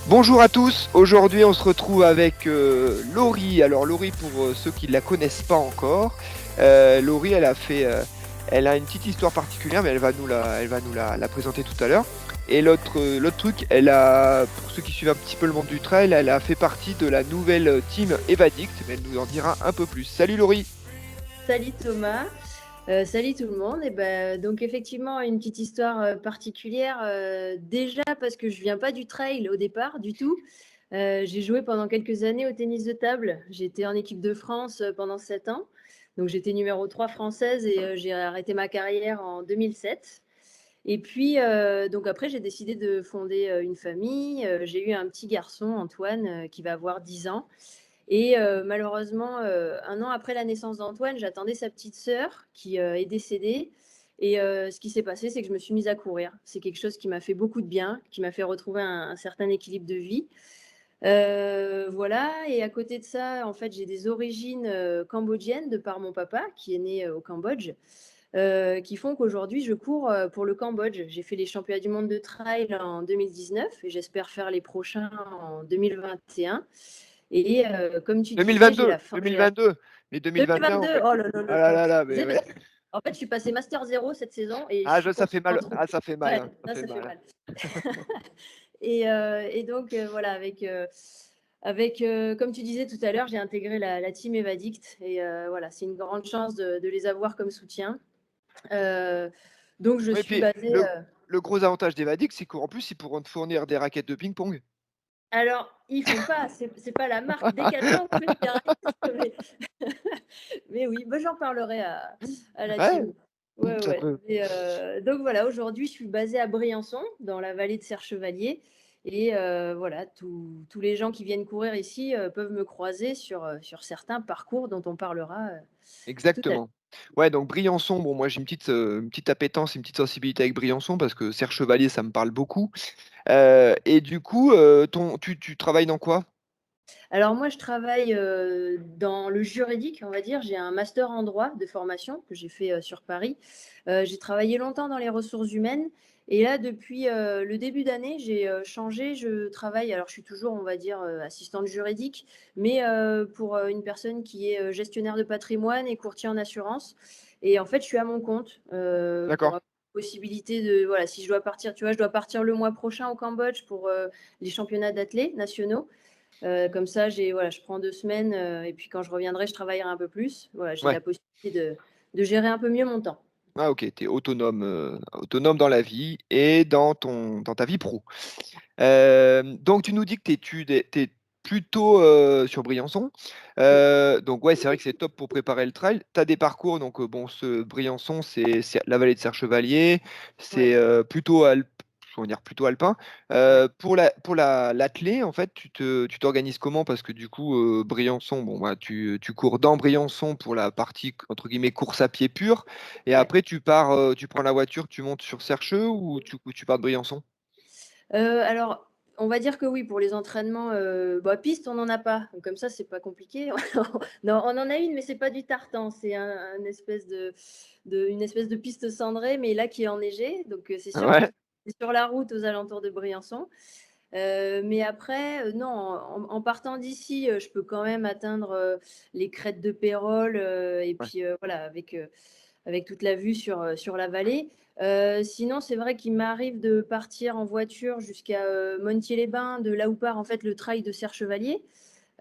Bonjour à tous, aujourd'hui on se retrouve avec Laurie. Alors Laurie, pour ceux qui ne la connaissent pas encore, Laurie elle a une petite histoire particulière, mais elle va nous la présenter tout à l'heure. Et l'autre truc, pour ceux qui suivent un petit peu le monde du trail, elle a fait partie de la nouvelle team Evadict, mais elle nous en dira un peu plus. Salut Laurie! Salut Thomas, salut tout le monde. Et ben, donc effectivement une petite histoire particulière. Déjà parce que je viens pas du trail au départ du tout. J'ai joué pendant quelques années au tennis de table. J'étais en équipe de France pendant 7 ans. Donc j'étais numéro 3 française et j'ai arrêté ma carrière en 2007. Et puis donc après j'ai décidé de fonder une famille. J'ai eu un petit garçon, Antoine, qui va avoir 10 ans. Et malheureusement, 1 an après la naissance d'Antoine, j'attendais sa petite sœur qui est décédée. Et ce qui s'est passé, c'est que je me suis mise à courir. C'est quelque chose qui m'a fait beaucoup de bien, qui m'a fait retrouver un certain équilibre de vie. Voilà. Et à côté de ça, en fait, j'ai des origines cambodgiennes de par mon papa, qui est né au Cambodge, qui font qu'aujourd'hui, je cours pour le Cambodge. J'ai fait les championnats du monde de trail en 2019 et j'espère faire les prochains en 2021. Et comme tu disais, 2022, 2022, mais 2021, en 2022. fait. Oh là là Ah là là là. là là, mais Désolée, ouais. en fait, je suis passée master 0 cette saison et je Ah, suis ça fait mal, consultante. ah, ça fait mal, Ouais, hein, ça ça, fait ça fait mal. mal. Et donc, voilà, avec comme tu disais tout à l'heure, j'ai intégré la team Evadict. Et voilà, c'est une grande chance de les avoir comme soutien. Euh, donc, je Oui, et suis puis basée. le gros avantage d'Evadix, c'est qu'en plus, ils pourront te fournir des raquettes de ping-pong. Alors, ils font pas, c'est pas la marque Decathlon que je dirais, mais, mais oui, bah, j'en parlerai à la Ouais, team. Ouais, ça ouais. peut. Et, donc voilà, aujourd'hui, je suis basée à Briançon, dans la vallée de Serre-Chevalier. Et voilà, tous les gens qui viennent courir ici peuvent me croiser sur certains parcours dont on parlera tout à l'heure. Exactement. Ouais, donc Briançon, bon, moi j'ai une petite appétence, une petite sensibilité avec Briançon parce que Serre Chevalier, ça me parle beaucoup. Et du coup, tu travailles dans quoi? Alors moi, je travaille dans le juridique, on va dire. J'ai un master en droit de formation que j'ai fait sur Paris. J'ai travaillé longtemps dans les ressources humaines. Et là, depuis le début d'année, j'ai changé. Je travaille, alors je suis toujours, on va dire, assistante juridique, mais pour une personne qui est gestionnaire de patrimoine et courtier en assurance. Et en fait, je suis à mon compte pour D'accord. avoir la possibilité de, voilà, si je dois partir, tu vois, je dois partir le mois prochain au Cambodge pour les championnats d'athlètes nationaux. Comme ça, voilà, je prends 2 semaines et puis quand je reviendrai, je travaillerai un peu plus. Voilà, j'ai Ouais. la possibilité de gérer un peu mieux mon temps. Ah, ok, tu es autonome, autonome dans la vie et dans ta vie pro. Donc, tu nous dis que tu es plutôt sur Briançon. Donc, ouais, c'est vrai que c'est top pour préparer le trail. Tu as des parcours, donc, bon, ce Briançon, c'est la vallée de Serre-Chevalier, c'est Ouais, on va dire plutôt alpin. ouais. L'athlé, en fait, tu t'organises comment? Parce que du coup, Briançon, bon, bah, tu cours dans Briançon pour la partie, entre guillemets, course à pied pure. Et Ouais. après, tu prends la voiture, tu montes sur Sercheux ou tu pars de Briançon? Alors, on va dire que oui, pour les entraînements, bah, piste, on n'en a pas. Donc comme ça, c'est pas compliqué. Non, on en a une, mais c'est pas du tartan. C'est une espèce de piste cendrée, mais là qui est enneigée. Donc c'est sûr qu'il Ouais. faut c'est sur la route aux alentours de Briançon. Mais après, non, en partant d'ici, je peux quand même atteindre les crêtes de Pérol et Ouais. puis voilà, avec toute la vue sur la vallée. Sinon, c'est vrai qu'il m'arrive de partir en voiture jusqu'à Montier-les-Bains, de là où part en fait le trail de Serre-Chevalier.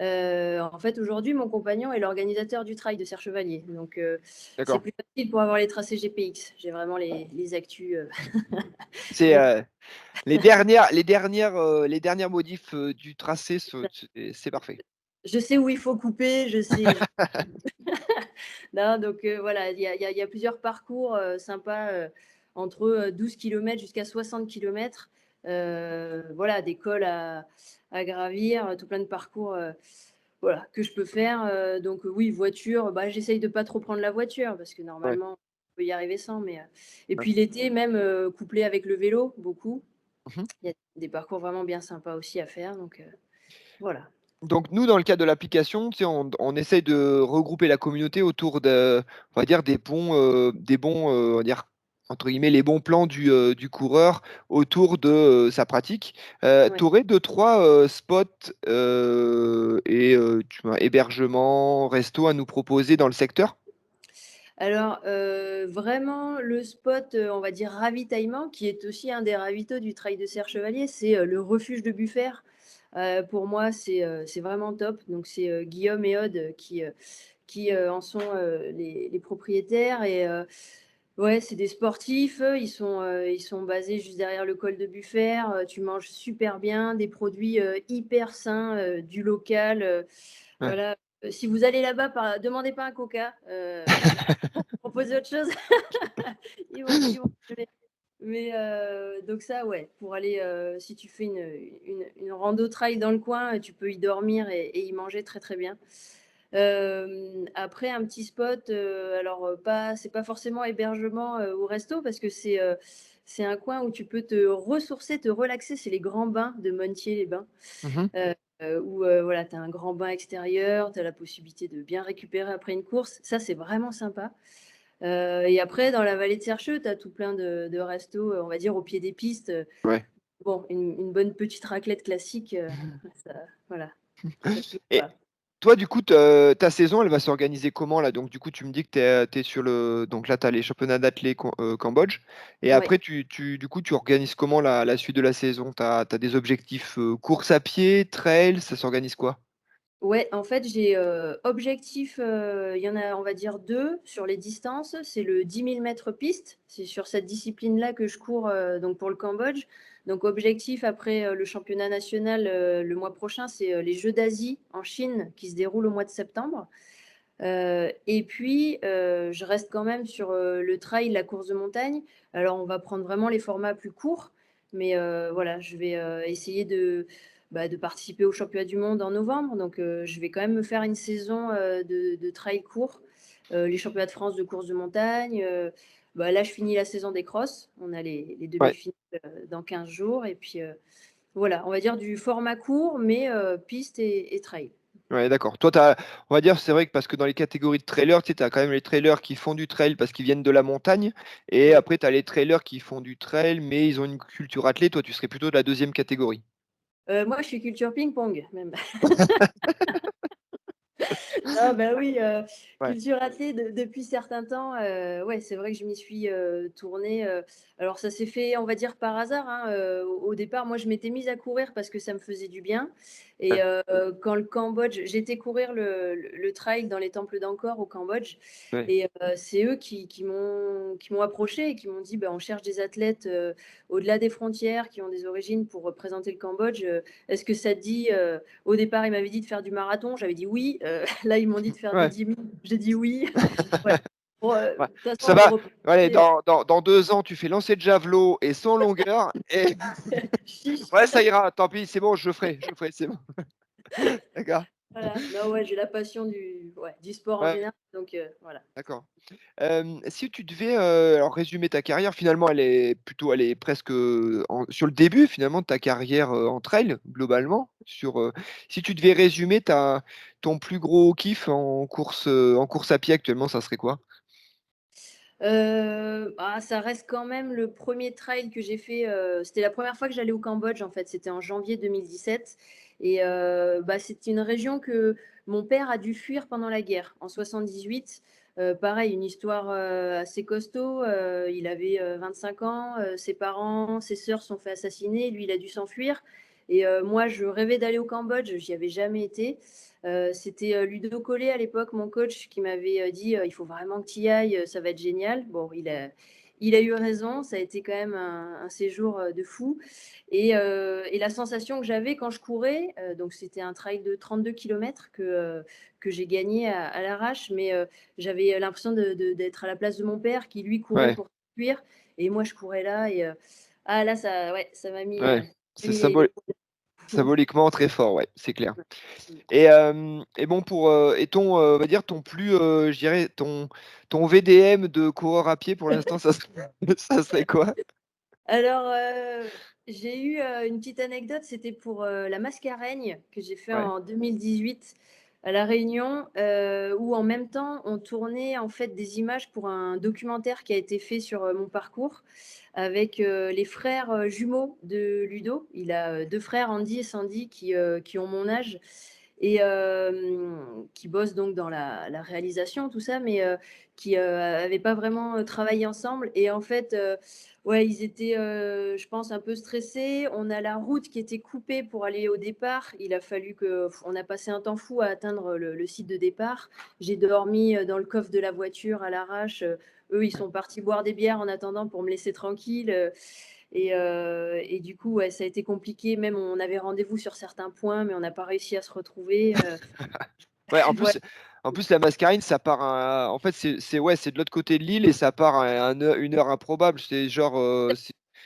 En fait, aujourd'hui, mon compagnon est l'organisateur du trail de Serre-Chevalier. Donc, c'est D'accord. plus facile pour avoir les tracés GPX. J'ai vraiment les actus. C'est Donc, les dernières modifs du tracé, c'est parfait. je sais où il faut couper, je sais. Non, donc voilà, il y a plusieurs parcours sympas entre 12 km jusqu'à 60 km. Voilà, des cols à gravir, tout plein de parcours voilà, que je peux faire. Donc oui, voiture, bah, j'essaye de pas trop prendre la voiture parce que Ouais. normalement, on peut y arriver sans. Et Ouais. puis l'été, même couplé avec le vélo, beaucoup. Mhm. Il y a des parcours vraiment bien sympas aussi à faire. Donc voilà. Donc nous, dans le cas de l'application, tu sais, on essaye de regrouper la communauté autour de, on va dire, des bons, on va dire, entre guillemets, les bons plans du coureur autour de sa pratique. Ouais. Tu aurais deux, trois spots et tu vois, hébergement, resto à nous proposer dans le secteur? Alors, vraiment le spot, on va dire ravitaillement, qui est aussi un des ravitaux du trail de Serre Chevalier, c'est, le refuge de Buffère. Pour moi, c'est vraiment top. Donc c'est, Guillaume et Aude qui en sont, les propriétaires et ouais, c'est des sportifs, eux, ils sont basés juste derrière le col de Buffère, tu manges super bien, des produits, hyper sains, du local, Ouais. voilà. Si vous allez là-bas, demandez pas un coca, proposez autre chose, ils vont aimer. Mais donc ça, ouais, pour aller, si tu fais une rando trail dans le coin, tu peux y dormir et y manger très, très bien. Après un petit spot, alors, pas c'est pas forcément hébergement, ou resto parce que c'est un coin où tu peux te ressourcer, te relaxer, c'est les grands bains de Montier-les-Bains, Mmh. où, voilà, tu as un grand bain extérieur, tu as la possibilité de bien récupérer après une course. Ça, c'est vraiment sympa. Et après dans la vallée de Sercheux, tu as tout plein de restos, on va dire au pied des pistes, Ouais. bon, une bonne petite raclette classique, ça voilà, ça fait Et voilà. toi, du coup, ta saison, elle va s'organiser comment là? Donc du coup, tu me dis que tu es sur le donc là, tu as les championnats d'athlé Cambodge et Ouais. après du coup, tu organises comment la suite de la saison? Tu as des objectifs, course à pied, trail, ça s'organise quoi? Ouais, en fait, j'ai, objectif, il y en a, on va dire 2 sur les distances. C'est le 10 000 mètres piste. C'est sur cette discipline-là que je cours, donc pour le Cambodge. Donc objectif après, le championnat national, le mois prochain, c'est, les Jeux d'Asie en Chine qui se déroulent au mois de septembre. Et puis, je reste quand même sur, le trail, la course de montagne. Alors on va prendre vraiment les formats plus courts, mais voilà, je vais, essayer de participer aux championnats du monde en novembre. Donc je vais quand même me faire une saison, de trail court, les championnats de France de course de montagne, là, je finis la saison des crosses. On a les Ouais. demi-finales, dans 15 jours et puis, voilà, on va dire du format court mais piste et trail. Ouais, d'accord. Toi, on va dire, c'est vrai que parce que dans les catégories de trailers, tu sais, tu as quand même les trailers qui font du trail parce qu'ils viennent de la montagne et Ouais. après tu as les trailers qui font du trail mais ils ont une culture athlée. Toi, tu serais plutôt de la deuxième catégorie. Moi, je suis culture ping-pong même. Ah bah oui, Ouais. culture athlée depuis certain temps, ouais, c'est vrai que je m'y suis, tournée, alors ça s'est fait, on va dire par hasard, hein, au départ, moi, je m'étais mise à courir parce que ça me faisait du bien et Ouais. quand le Cambodge j'étais courir le trail dans les temples d'Angkor au Cambodge Ouais. et c'est eux qui m'ont approchée et qui m'ont dit: «Bah, on cherche des athlètes, au-delà des frontières qui ont des origines pour représenter le Cambodge, est-ce que ça te dit?» Au départ, ils m'avaient dit de faire du marathon, j'avais dit: «Oui», là, ils m'ont dit de faire des Ouais. 10 000, j'ai dit: «Oui». Ouais. Bon, Ouais. de toute Ça façon, j'ai va. Allez, repoussé, dans 2 ans, tu fais lancer de javelot et sans longueur et chiche. ouais, ça ira. Tant pis, c'est bon, je le ferai, c'est bon. D'accord. Voilà. Non, ouais, j'ai la passion du sport en Ouais, général, donc voilà. d'accord. Si tu devais, alors résumer ta carrière, finalement, elle est presque, sur le début, finalement, de ta carrière, en trail, globalement. Si tu devais résumer ton plus gros kiff en course à pied actuellement, ça serait quoi? Ça reste quand même le premier trail que j'ai fait, c'était la première fois que j'allais au Cambodge, en fait, c'était en janvier 2017 et c'est une région que mon père a dû fuir pendant la guerre, en 78. Pareil, une histoire, assez costaud, il avait, 25 ans, ses parents, ses sœurs se sont fait assassiner, lui, il a dû s'enfuir et moi, je rêvais d'aller au Cambodge, j'y avais jamais été. C'était, Ludo Collet à l'époque, mon coach, qui m'avait, dit: «Il faut vraiment que tu y ailles, ça va être génial». Bon, il a eu raison, ça a été quand même un séjour, de fou et la sensation que j'avais quand je courais, donc c'était un trail de 32 kilomètres que j'ai gagné à l'arrache, mais j'avais l'impression d'être à la place de mon père qui lui courait Ouais, pour fuir et moi je courais là et là ça ouais, ça m'a mis, ouais, c'est les symboliquement très fort, ouais, c'est clair. Mmh. Et bon et on va dire je dirais ton VDM de coureur à pied pour l'instant, ça serait ça serait quoi? Alors, j'ai eu, une petite anecdote, c'était pour, la Mascareigne que j'ai fait Ouais. en 2018. à La Réunion, où en même temps, on tournait en fait des images pour un documentaire qui a été fait sur mon parcours avec les frères jumeaux de Ludo. Il a deux frères, Andy et Sandy, qui ont mon âge et qui bossent donc dans la réalisation, tout ça, mais qui n'avaient pas vraiment travaillé ensemble. Et en fait, ouais, ils étaient, je pense, un peu stressés. On a la route qui était coupée pour aller au départ. Il a fallu que, on a passé un temps fou à atteindre le site de départ. J'ai dormi dans le coffre de la voiture à l'arrache. Eux, ils sont partis boire des bières en attendant pour me laisser tranquille. Et du coup, ouais, ça a été compliqué. Même on avait rendez-vous sur certains points, mais on n'a pas réussi à se retrouver. Ouais, Ouais, en plus la Mascarine, ça part en fait, ouais, c'est de l'autre côté de l'île et ça part à une heure improbable. C'est genre,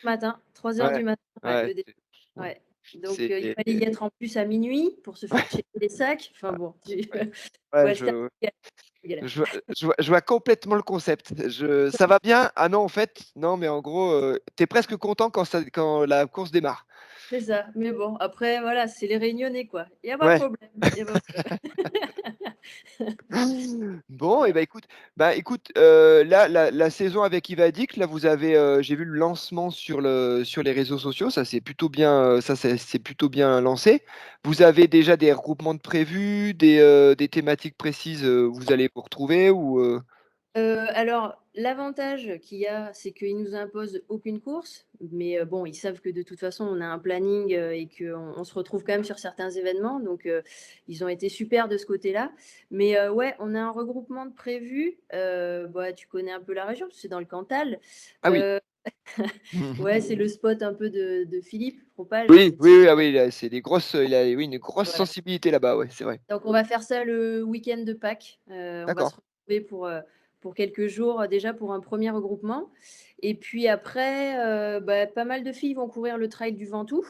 matin, 3 heures ouais, du matin, ouais, ouais, le départ. ouais, Ouais. Donc, c'est il fallait y être en plus à minuit pour se faire checker les sacs. Enfin bon, ouais, ouais, ouais, c'était un peu galère. je vois complètement le concept. Ça va bien? Ah non, en fait, non, mais en gros, tu presque content quand la course démarre. C'est ça. Mais bon, après, voilà, c'est les Réunionnais, quoi. Il y a pas de Ouais. problème. Il y a pas de problème. Bon, et Ouais. écoute, là, la saison avec Ivadik, là, vous avez, j'ai vu le lancement sur les réseaux sociaux, ça c'est plutôt bien, c'est plutôt bien lancé. Vous avez déjà des regroupements de prévus, des thématiques précises, vous allez vous retrouver ou Alors, l'avantage qu'il y a, c'est qu'ils nous imposent aucune course, mais bon, ils savent que de toute façon, on a un planning, et qu'on se retrouve quand même sur certains événements, donc ils ont été super de ce côté-là. Mais ouais, on a un regroupement de prévu, bah, tu connais un peu la région, parce que c'est dans le Cantal. Ah oui. Heu, ouais, c'est le spot un peu de Philippe Propage, Oui, de oui, Thierry, oui, ah oui, là, c'est des grosses, il a, oui, une grosse voilà. sensibilité là-bas, ouais, c'est vrai. Donc on va faire ça le week-end de Pâques. On va D'accord. se retrouver pour quelques jours, déjà pour un premier regroupement et puis après, bah, pas mal de filles vont courir le trail du Ventoux,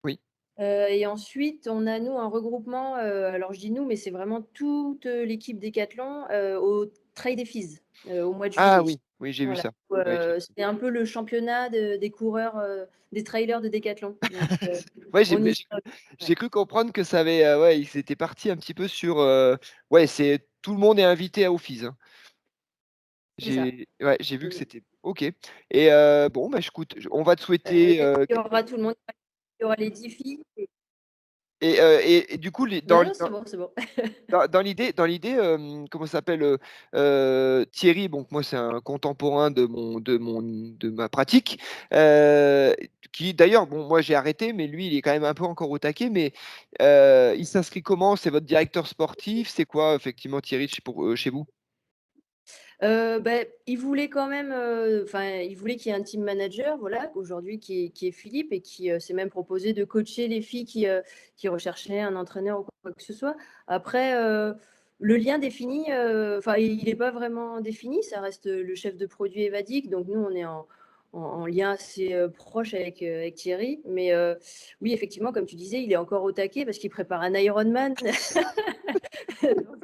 Oui. et ensuite on a nous un regroupement, alors je dis nous, mais c'est vraiment toute l'équipe Décathlon, au Trail des Filles, au mois de Ah juillet. oui, oui, j'ai vu Voilà, ça. Ouais, c'est un peu le championnat des coureurs, des trailers de Décathlon, donc ouais, on y j'ai ouais, cru comprendre que ça avait, ouais, ils étaient partis un petit peu sur, ouais, c'est tout le monde est invité à Office, hein. c'est ça. Ouais, j'ai vu que Mmh. c'était OK et bon, bah, écoute, on va te souhaiter, Il y aura tout le monde, il y aura les 10 filles et du coup, les non, non, c'est bon, c'est bon. dans l'idée, comment ça s'appelle, Thierry, bon, moi, c'est un contemporain de ma pratique, heu, qui d'ailleurs, bon, moi, j'ai arrêté, mais lui, il est quand même un peu encore au taquet, mais il s'inscrit comment? C'est votre directeur sportif? C'est quoi, effectivement, Thierry, chez vous? Il voulait quand même, enfin, il voulait qu'il y ait un team manager, voilà, aujourd'hui qui est Philippe et qui, s'est même proposé de coacher les filles qui recherchaient un entraîneur ou quoi que ce soit. Après, le lien défini, enfin, il n'est pas vraiment défini, ça reste, le chef de produit Evadic, donc nous, on est en lien assez, proche avec Thierry. Mais, oui, effectivement, comme tu disais, il est encore au taquet parce qu'il prépare un Ironman. Donc,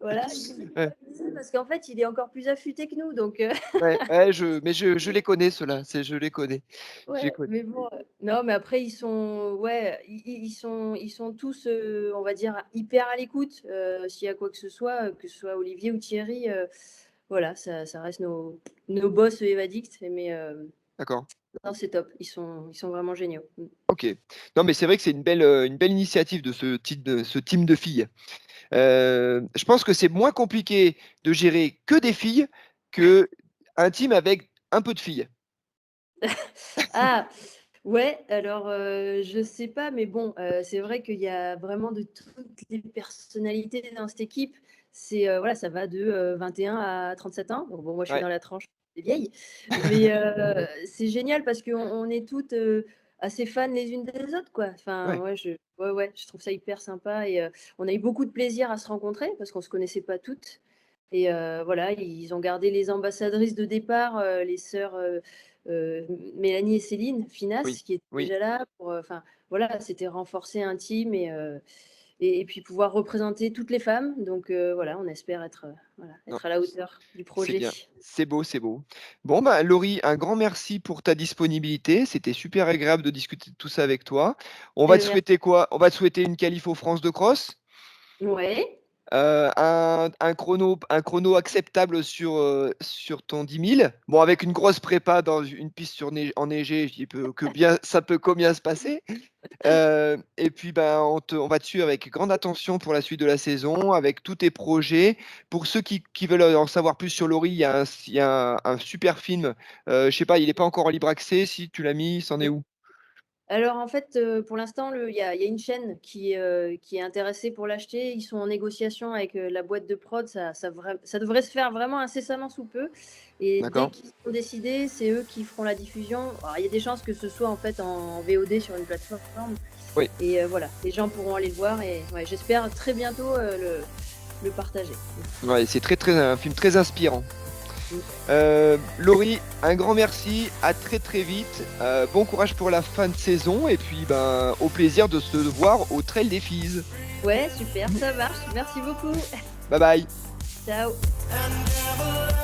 voilà, il essaie de Ouais, pas ça parce qu'en fait, il est encore plus affûté que nous, donc ouais, ouais, je les connais ceux-là, je les connais. Je les ouais, connais. mais bon, non, mais après ils sont ouais, ils sont tous, on va dire hyper à l'écoute, s'il y a quoi que ce soit Olivier ou Thierry, voilà, ça reste nos boss Evadicts, mais D'accord. non, c'est top, ils sont vraiment géniaux. Mmh. OK. Non, mais c'est vrai que c'est une belle initiative de ce team de filles. Je pense que c'est moins compliqué de gérer que des filles qu'un team avec un peu de filles. Ah! Ouais, alors, je sais pas, mais bon, c'est vrai qu'il y a vraiment de toutes les personnalités dans cette équipe. C'est, voilà, ça va de, 21 à 37 ans. Donc bon, moi, je suis Ouais, dans la tranche des vieilles. Mais, c'est génial parce qu'on est toutes, assez fans les unes des autres, quoi. Enfin, ouais, ouais, je trouve ça hyper sympa et on a eu beaucoup de plaisir à se rencontrer parce qu'on se connaissait pas toutes et voilà, ils ont gardé les ambassadrices de départ, les sœurs, heu, Mélanie et Céline oui, Finas qui étaient oui, déjà là pour, enfin voilà, c'était renforcer un team et puis pouvoir représenter toutes les femmes. Donc voilà, on espère être, voilà, non, être à la hauteur du c'est projet. bien. C'est beau, c'est beau. Bon, bah, Laurie, un grand merci pour ta disponibilité. C'était super agréable de discuter de tout ça avec toi. On va te Merci. souhaiter quoi? On va te souhaiter une qualif aux France de cross. Ouais. Un chrono acceptable sur ton 10 000. Bon, avec une grosse prépa dans une piste enneigée, ça peut que bien se passer. Et puis, ben, on va te suivre avec grande attention pour la suite de la saison, avec tous tes projets. Pour ceux qui veulent en savoir plus sur Laurie, il y a un super film. Je sais pas, il n'est pas encore en libre accès. Si tu l'as mis, c'en est où? Alors en fait, pour l'instant, il y a une chaîne qui est intéressée pour l'acheter. Ils sont en négociation avec, la boîte de prod. Ça devrait se faire vraiment incessamment sous peu et dès D'accord? qu'ils seront décidés, c'est eux qui feront la diffusion. Alors il y a des chances que ce soit en fait en VOD sur une plateforme Oui. et voilà, les gens pourront aller le voir et ouais, j'espère très bientôt, le partager. Ouais, c'est un film très inspirant. Mmh. Laurie, un grand merci, à très très vite. Bon courage pour la fin de saison et puis ben, au plaisir de se voir au Trail des Filles. Ouais, super, ça marche. Merci beaucoup. Bye bye. Ciao. And never